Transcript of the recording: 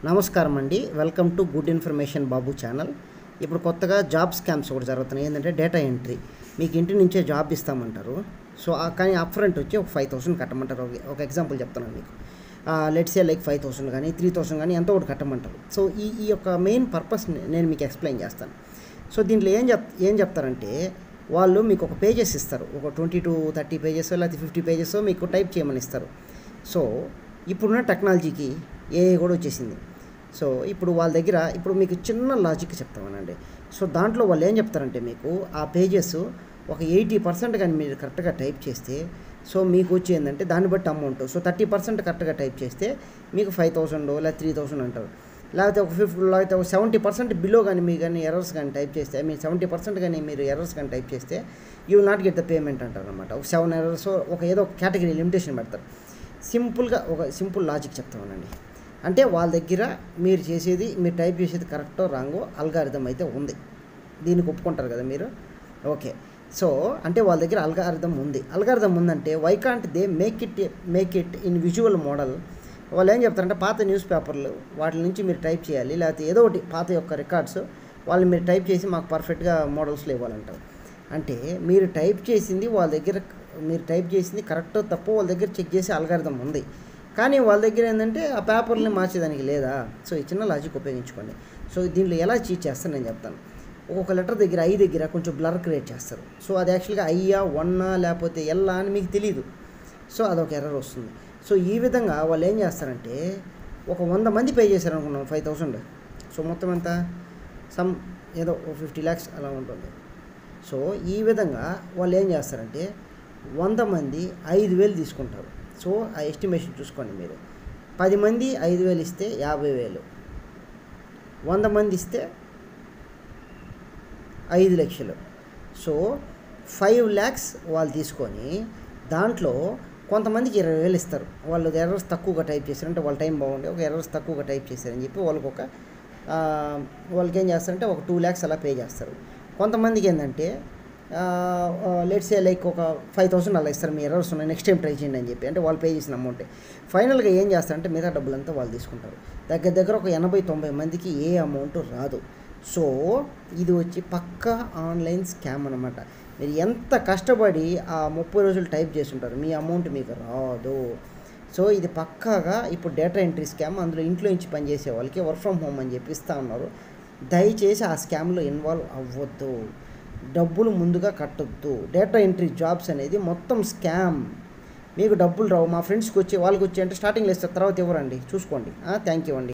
నమస్కారం అండి. Welcome to good information Babu channel. ఇప్పుడు కొత్తగా జాబ్ స్కామ్స్ ఒకటి జరుగుతున్నాయి. ఏంటంటే డేటా ఎంట్రీ, మీకు ఇంటి నుంచే జాబ్ ఇస్తామంటారు. సో కానీ అప్ ఫ్రంట్ వచ్చి ఒక 5,000 కట్టమంటారు. ఒక ఎగ్జాంపుల్ చెప్తున్నాను మీకు. లెట్స్ సే లైక్ 5,000 కానీ 3,000 కానీ ఎంతో ఒకటి కట్టమంటారు. సో ఈ యొక్క మెయిన్ పర్పస్ నేను మీకు ఎక్స్ప్లెయిన్ చేస్తాను. సో దీంట్లో ఏం చెప్తారంటే, వాళ్ళు మీకు ఒక పేజెస్ ఇస్తారు. ఒక 20 to 30 పేజెస్ లేకపోతే 50 పేజెస్ మీకు టైప్ చేయమని ఇస్తారు. సో ఇప్పుడున్న టెక్నాలజీకి ఏఐ కూడా వచ్చేసింది. సో ఇప్పుడు వాళ్ళ దగ్గర ఇప్పుడు మీకు చిన్న లాజిక్ చెప్తామనండి. సో దాంట్లో వాళ్ళు ఏం చెప్తారంటే, మీకు ఆ పేజెస్ ఒక 80% కానీ మీరు కరెక్ట్గా టైప్ చేస్తే సో మీకు వచ్చి ఏంటంటే దాన్ని బట్టి అమౌంట్. సో 30% కరెక్ట్గా టైప్ చేస్తే మీకు 5,000 లేదా 3,000 అంటారు. లేకపోతే ఒక 50 లేకపోతే ఒక 70% బిలో కానీ మీరు కానీ ఎర్రర్స్ కానీ టైప్ చేస్తే, మీరు 70% కానీ మీరు ఎర్రర్స్ కానీ టైప్ చేస్తే you will not get the payment అంటారు అనమాట. ఒక 7 ఎర్రర్స్ ఒక ఏదో ఒక కేటగిరీ లిమిటేషన్ పెడతారు. సింపుల్గా ఒక సింపుల్ లాజిక్ చెప్తామనండి. అంటే వాళ్ళ దగ్గర మీరు టైప్ చేసేది కరెక్టో రాంగో అల్గారిథం అయితే ఉంది. దీనికి ఒప్పుకుంటారు కదా మీరు? ఓకే. సో అంటే వాళ్ళ దగ్గర అల్గారిథం ఉందంటే why can't they make it in visual model. వాళ్ళు ఏం చెప్తారంటే, పాత న్యూస్ పేపర్లు వాటి నుంచి మీరు టైప్ చేయాలి, లేకపోతే ఏదో ఒకటి పాత యొక్క రికార్డ్స్ వాళ్ళు మీరు టైప్ చేసి మాకు పర్ఫెక్ట్గా మోడల్స్లో ఇవ్వాలంటారు. అంటే మీరు టైప్ చేసింది వాళ్ళ దగ్గర, మీరు టైప్ చేసింది కరెక్టో తప్పో వాళ్ళ దగ్గర చెక్ చేసే అల్గారిథం ఉంది. కానీ వాళ్ళ దగ్గర ఏంటంటే ఆ పేపర్ని మార్చేదానికి లేదా. సో ఈ చిన్న లాజిక్ ఉపయోగించుకోండి. సో దీంట్లో ఎలా చీట్ చేస్తాను నేను చెప్తాను. ఒక్కొక్క లెటర్ దగ్గర ఐ దగ్గర కొంచెం బ్లర్ క్రియేట్ చేస్తారు. సో అది యాక్చువల్గా ఐయా వన్నా లేకపోతే ఎల్లా అని మీకు తెలియదు. సో అదొక ఎర్రర్ వస్తుంది. సో ఈ విధంగా వాళ్ళు ఏం చేస్తారంటే, ఒక 100 మంది పే చేశారు అనుకున్నాం 5,000. సో మొత్తం ఎంత ఏదో 50 lakhs అలా ఉంటుంది. సో ఈ విధంగా వాళ్ళు ఏం చేస్తారంటే 100 మంది 5,000 తీసుకుంటారు. సో ఆ ఎస్టిమేషన్ చూసుకోండి మీరు. 10 మంది 5,000 ఇస్తే 50,000, 100 మంది ఇస్తే 5 లక్షలు. సో 5 lakhs వాళ్ళు తీసుకొని దాంట్లో కొంతమందికి 20,000 ఇస్తారు. వాళ్ళు ఎర్రర్స్ తక్కువగా టైప్ చేశారంటే, వాళ్ళ టైం బాగుండే ఒక ఎర్రర్స్ తక్కువగా టైప్ చేశారని చెప్పి వాళ్ళకి ఏం చేస్తారంటే ఒక 2 lakhs అలా పే చేస్తారు. కొంతమందికి ఏంటంటే లెట్స్ సే లైక్ ఒక 5,000 అలా ఇస్తారు, మీ ఎర్రర్స్ ఉన్నాయి నెక్స్ట్ టైం ట్రై చేయండి అని చెప్పి. అంటే వాళ్ళు పే చేసిన అమౌంటే. ఫైనల్గా ఏం చేస్తారంటే మిగతా డబ్బులంతా వాళ్ళు తీసుకుంటారు. దగ్గర ఒక 80-90 మందికి ఏ అమౌంట్ రాదు. సో ఇది వచ్చి పక్కా ఆన్లైన్ స్కామ్ అనమాట. మీరు ఎంత కష్టపడి ఆ 30 రోజులు టైప్ చేస్తుంటారు, మీ అమౌంట్ మీకు రాదు. సో ఇది పక్కాగా ఇప్పుడు డేటా ఎంట్రీ స్కామ్. అందులో ఇంట్లో నుంచి పనిచేసే వాళ్ళకి వర్క్ ఫ్రమ్ హోమ్ అని చెప్పి ఇస్తూ ఉన్నారు. దయచేసి ఆ స్కామ్లో ఇన్వాల్వ్ అవ్వద్దు, డబ్బులు ముందుగా కట్టొద్దు. డేటా ఎంట్రీ జాబ్స్ అనేది మొత్తం స్కామ్. మీకు డబ్బులు రావు. మా ఫ్రెండ్స్కి వచ్చి వాళ్ళకి వచ్చి అంటే స్టార్టింగ్లో ఇస్తారు, తర్వాత ఇవ్వరండి. చూసుకోండి. థ్యాంక్ యూ అండి.